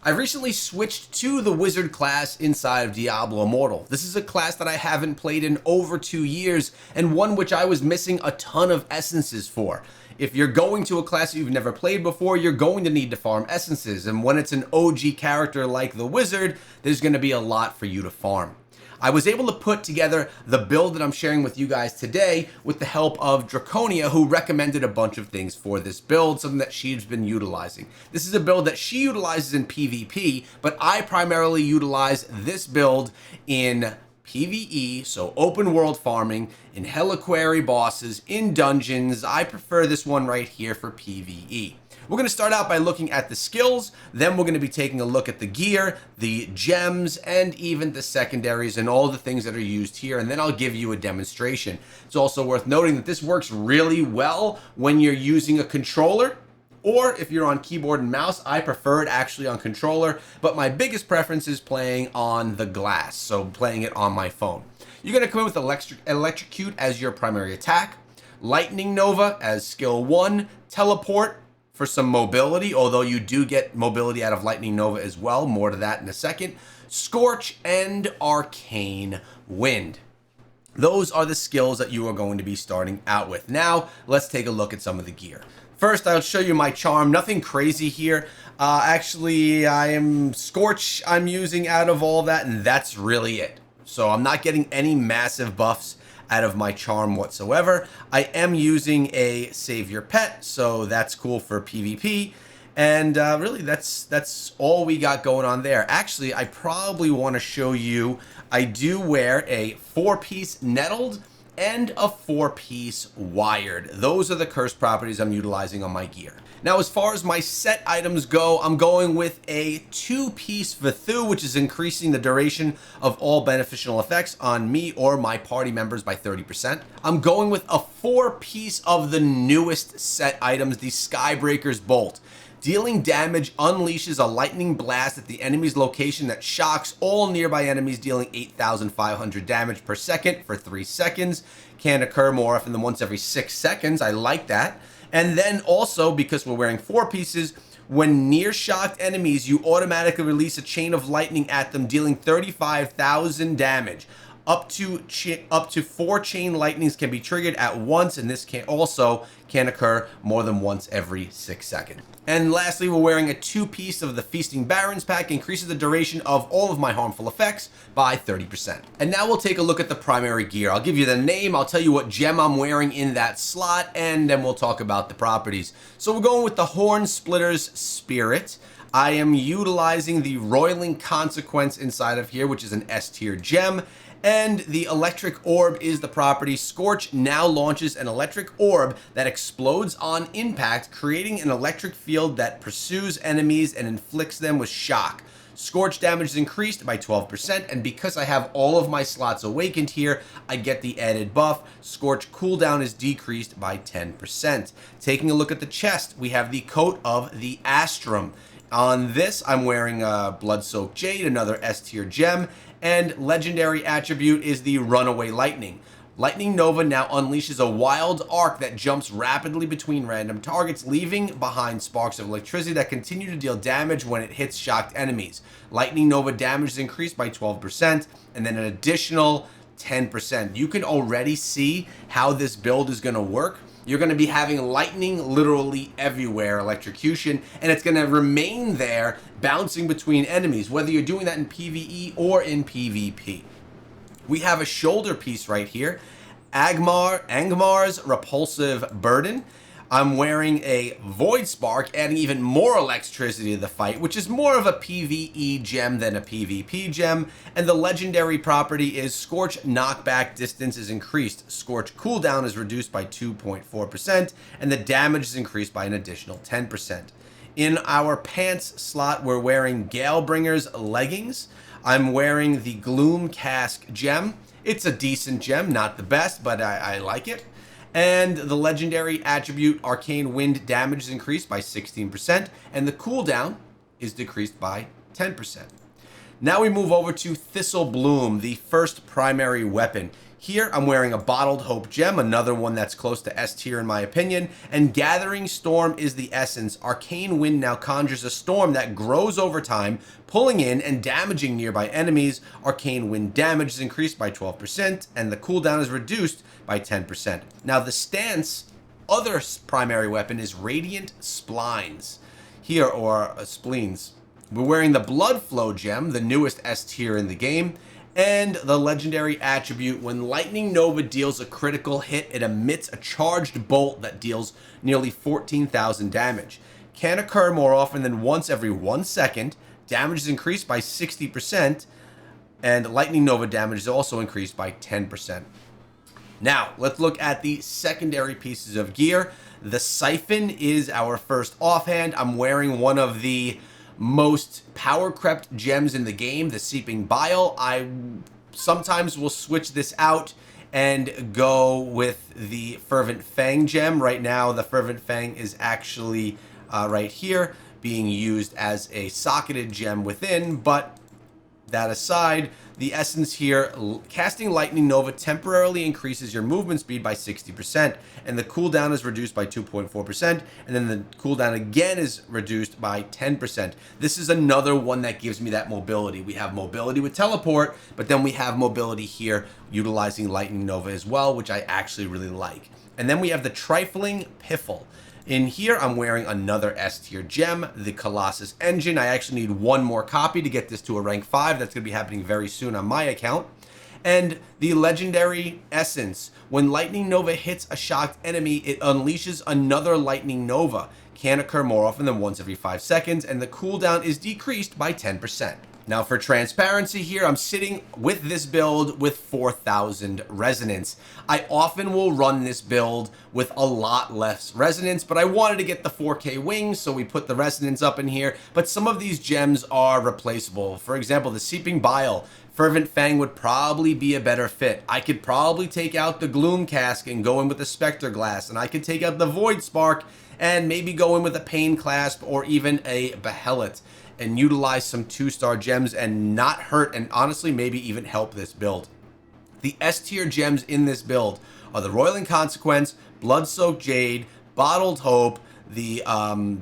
I've recently switched to the Wizard class inside of Diablo Immortal. This is a class that I haven't played in over 2 years, and one which I was missing a ton of essences for. If you're going to a class you've never played before, you're going to need to farm essences, and when it's an OG character like the Wizard, there's going to be a lot for you to farm. I was able to put together the build that I'm sharing with you guys today with the help of Draconia, who recommended a bunch of things for this build, something that she's been utilizing. This is a build that she utilizes in PvP, but I primarily utilize this build in PvE, so open world farming, in Helliquary bosses, in dungeons. I prefer this one right here for PvE. We're going to start out by looking at the skills, then we're going to be taking a look at the gear, the gems, and even the secondaries and all the things that are used here, and then I'll give you a demonstration. It's also worth noting that this works really well when you're using a controller, or if you're on keyboard and mouse. I prefer it actually on controller, but my biggest preference is playing on the glass, so playing it on my phone. You're going to come in with Electrocute as your primary attack, Lightning Nova as skill 1, Teleport for some mobility, although you do get mobility out of Lightning Nova as well. More to that in a second. Scorch and Arcane Wind. Those are the skills that you are going to be starting out with. Now, let's take a look at some of the gear. First, I'll show you my charm. Nothing crazy here. Actually, I am Scorch I'm using out of all that, and that's really it. So I'm not getting any massive buffs out of my charm whatsoever. I am using a Savior Pet, so that's cool for PvP. And really, that's all we got going on there. Actually, I probably want to show you, I do wear a 4-piece Nettled and a 4-piece Wired. Those are the curse properties I'm utilizing on my gear. Now, as far as my set items go, I'm going with a 2-piece Vathu, which is increasing the duration of all beneficial effects on me or my party members by 30%. I'm going with a 4-piece of the newest set items, the Skybreaker's Bolt. Dealing damage unleashes a lightning blast at the enemy's location that shocks all nearby enemies, dealing 8,500 damage per second for 3 seconds. Can occur more often than once every 6 seconds. I like that. And then also, because we're wearing 4 pieces, when near shocked enemies, you automatically release a chain of lightning at them, dealing 35,000 damage. Up to 4 chain lightnings can be triggered at once, and this can occur more than once every 6 seconds. And lastly, we're wearing a 2-piece of the Feasting Barons pack, increases the duration of all of my harmful effects by 30%. And now we'll take a look at the primary gear. I'll give you the name, I'll tell you what gem I'm wearing in that slot, and then we'll talk about the properties. So we're going with the Horn Splitter's Spirit. I am utilizing the Roiling Consequence inside of here, which is an S tier gem. And the Electric Orb is the property. Scorch now launches an electric orb that explodes on impact, creating an electric field that pursues enemies and inflicts them with shock. Scorch damage is increased by 12%, and because I have all of my slots awakened here, I get the added buff. Scorch cooldown is decreased by 10%. Taking a look at the chest, we have the Coat of the Astrum. On this, I'm wearing a Blood-Soaked Jade, another S tier gem, and legendary attribute is the Runaway Lightning. Lightning Nova now unleashes a wild arc that jumps rapidly between random targets, leaving behind sparks of electricity that continue to deal damage when it hits shocked enemies. Lightning Nova damage is increased by 12%, and then an additional 10%. You can already see how this build is going to work. You're going to be having lightning literally everywhere, electrocution, and it's going to remain there, bouncing between enemies, whether you're doing that in PvE or in PvP. We have a shoulder piece right here, Angmar's Repulsive Burden. I'm wearing a Void Spark, adding even more electricity to the fight, which is more of a PvE gem than a PvP gem. And the legendary property is Scorch knockback distance is increased. Scorch cooldown is reduced by 2.4%, and the damage is increased by an additional 10%. In our pants slot, we're wearing Galebringer's Leggings. I'm wearing the Gloom Cask gem. It's a decent gem, not the best, but I like it. And the legendary attribute Arcane Wind damage is increased by 16%, and the cooldown is decreased by 10%. Now we move over to Thistle Bloom, the first primary weapon. Here, I'm wearing a Bottled Hope gem, another one that's close to S tier in my opinion, and Gathering Storm is the essence. Arcane Wind now conjures a storm that grows over time, pulling in and damaging nearby enemies. Arcane Wind damage is increased by 12%, and the cooldown is reduced by 10%. Now, the stance, other primary weapon, is Radiant Splines. Here, or spleens. We're wearing the Blood Flow gem, the newest S tier in the game, and the legendary attribute, when Lightning Nova deals a critical hit, it emits a charged bolt that deals nearly 14,000 damage. Can occur more often than once every 1 second. Damage is increased by 60%, and Lightning Nova damage is also increased by 10%. Now, let's look at the secondary pieces of gear. The Siphon is our first offhand. I'm wearing one of the most power-crept gems in the game, the Seeping Bile. I sometimes will switch this out and go with the Fervent Fang gem. Right now, the Fervent Fang is actually right here, being used as a socketed gem within, but that aside, the essence here, casting Lightning Nova temporarily increases your movement speed by 60%, and the cooldown is reduced by 2.4%, and then the cooldown again is reduced by 10%. This is another one that gives me that mobility. We have mobility with teleport, but then we have mobility here utilizing Lightning Nova as well, which I actually really like. And then we have the Trifling Piffle. In here, I'm wearing another S tier gem, the Colossus Engine. I actually need one more copy to get this to a rank 5. That's going to be happening very soon on my account. And the legendary essence. When Lightning Nova hits a shocked enemy, it unleashes another Lightning Nova. Can occur more often than once every 5 seconds, and the cooldown is decreased by 10%. Now for transparency here, I'm sitting with this build with 4,000 resonance. I often will run this build with a lot less resonance, but I wanted to get the 4K wings, so we put the resonance up in here. But some of these gems are replaceable. For example, the Seeping Bile, Fervent Fang would probably be a better fit. I could probably take out the Gloom Cask and go in with the Spectre Glass, and I could take out the Void Spark and maybe go in with a Pain Clasp or even a Behelit, and utilize some 2-star gems and not hurt, and honestly maybe even help this build. The S tier gems in this build are the Roiling Consequence, Blood-Soaked Jade, Bottled Hope, the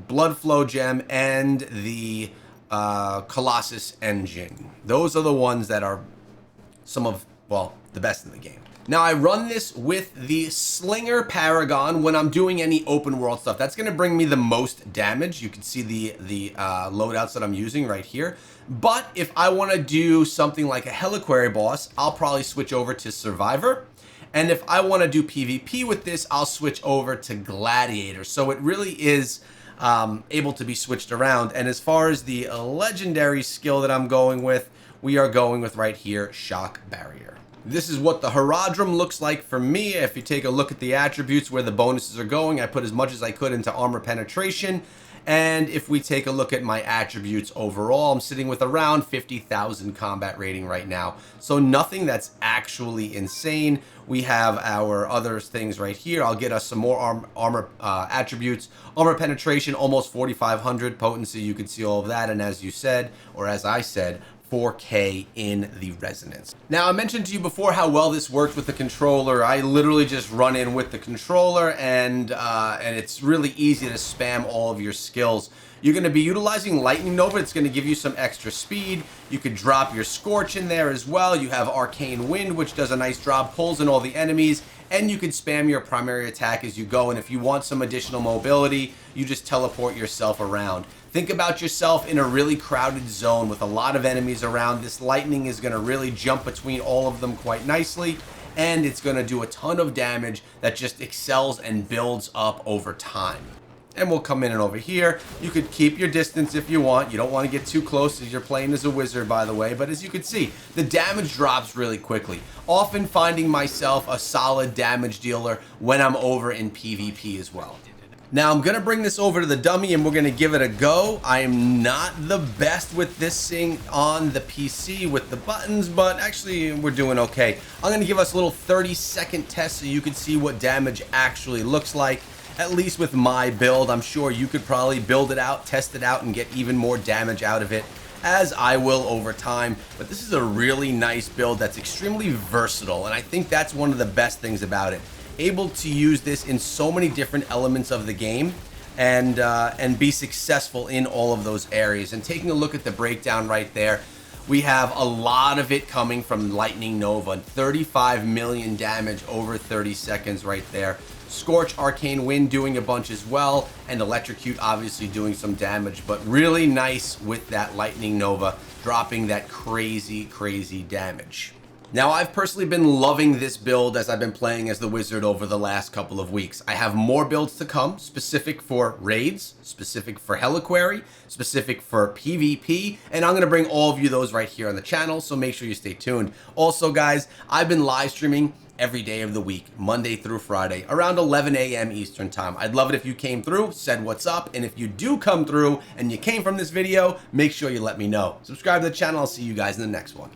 Blood Flow gem, and the Colossus Engine. Those are the ones that are some of, well, the best in the game. Now, I run this with the Slinger Paragon when I'm doing any open world stuff. That's going to bring me the most damage. You can see the loadouts that I'm using right here. But if I want to do something like a Heliquary boss, I'll probably switch over to Survivor. And if I want to do PvP with this, I'll switch over to Gladiator. So it really is able to be switched around. And as far as the legendary skill that I'm going with, we are going with right here, Shock Barrier. This is what the Herodrum looks like for me. If you take a look at the attributes where the bonuses are going, I put as much as I could into armor penetration. And if we take a look at my attributes overall, I'm sitting with around 50,000 combat rating right now. So nothing that's actually insane. We have our other things right here. I'll get us some more armor attributes. Armor penetration, almost 4,500. Potency, you can see all of that. And as you said, or as I said, 4K in the resonance. Now, I mentioned to you before how well this works with the controller. I literally just run in with the controller, and it's really easy to spam all of your skills. You're going to be utilizing Lightning Nova. It's going to give you some extra speed. You could drop your Scorch in there as well. You have Arcane Wind, which does a nice drop, pulls in all the enemies, and you can spam your primary attack as you go. And if you want some additional mobility, you just teleport yourself around. Think about yourself in a really crowded zone with a lot of enemies around. This lightning is going to really jump between all of them quite nicely, and it's going to do a ton of damage that just excels and builds up over time. And we'll come in and over here. You could keep your distance if you want. You don't want to get too close as you're playing as a wizard, by the way. But as you can see, the damage drops really quickly. Often finding myself a solid damage dealer when I'm over in PvP as well. Now, I'm going to bring this over to the dummy and we're going to give it a go. I am not the best with this thing on the PC with the buttons, but actually we're doing okay. I'm going to give us a little 30-second test so you can see what damage actually looks like. At least with my build, I'm sure you could probably build it out, test it out, and get even more damage out of it. as I will over time. But this is a really nice build that's extremely versatile, and I think that's one of the best things about it. Able to use this in so many different elements of the game and be successful in all of those areas. And taking a look at the breakdown right there, we have a lot of it coming from Lightning Nova, 35 million damage over 30 seconds right there. Scorch, Arcane Wind doing a bunch as well, and Electrocute obviously doing some damage, but really nice with that Lightning Nova, dropping that crazy, crazy damage. Now, I've personally been loving this build as I've been playing as the Wizard over the last couple of weeks. I have more builds to come, specific for raids, specific for Heliquary, specific for PvP, and I'm going to bring all of you those right here on the channel, so make sure you stay tuned. Also, guys, I've been live streaming every day of the week, Monday through Friday, around 11 a.m. Eastern time. I'd love it if you came through, said what's up, and if you do come through and you came from this video, make sure you let me know. Subscribe to the channel. I'll see you guys in the next one.